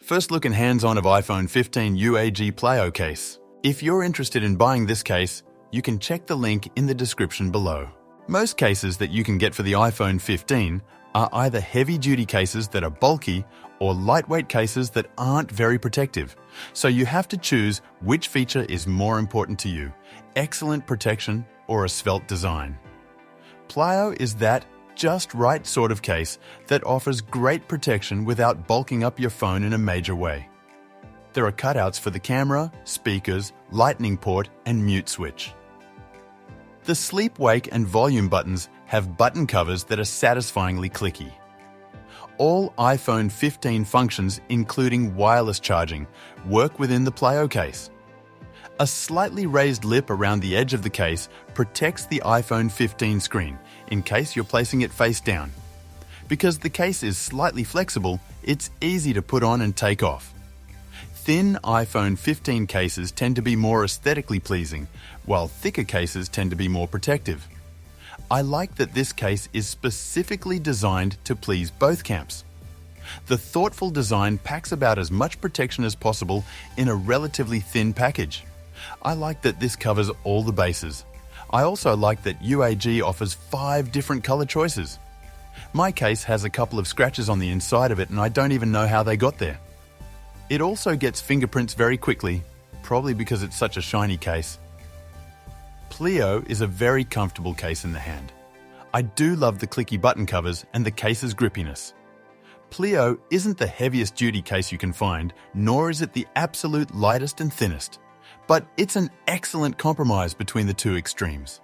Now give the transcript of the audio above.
First look in hands-on of iPhone 15 UAG Plyo case. If you're interested in buying this case, you can check the link in the description below. Most cases that you can get for the iPhone 15 are either heavy-duty cases that are bulky or lightweight cases that aren't very protective. So you have to choose which feature is more important to you, excellent protection or a svelte design. Plyo is that just right sort of case that offers great protection without bulking up your phone in a major way. There are cutouts for the camera, speakers, lightning port, and mute switch. The sleep, wake, and volume buttons have button covers that are satisfyingly clicky. All iPhone 15 functions, including wireless charging, work within the Plyo case. A slightly raised lip around the edge of the case protects the iPhone 15 screen in case you're placing it face down. Because the case is slightly flexible, it's easy to put on and take off. Thin iPhone 15 cases tend to be more aesthetically pleasing, while thicker cases tend to be more protective. I like that this case is specifically designed to please both camps. The thoughtful design packs about as much protection as possible in a relatively thin package. I like that this covers all the bases. I also like that UAG offers 5 different color choices. My case has a couple of scratches on the inside of it and I don't even know how they got there. It also gets fingerprints very quickly, probably because it's such a shiny case. Plyo is a very comfortable case in the hand. I do love the clicky button covers and the case's grippiness. Plyo isn't the heaviest duty case you can find, nor is it the absolute lightest and thinnest. But it's an excellent compromise between the two extremes.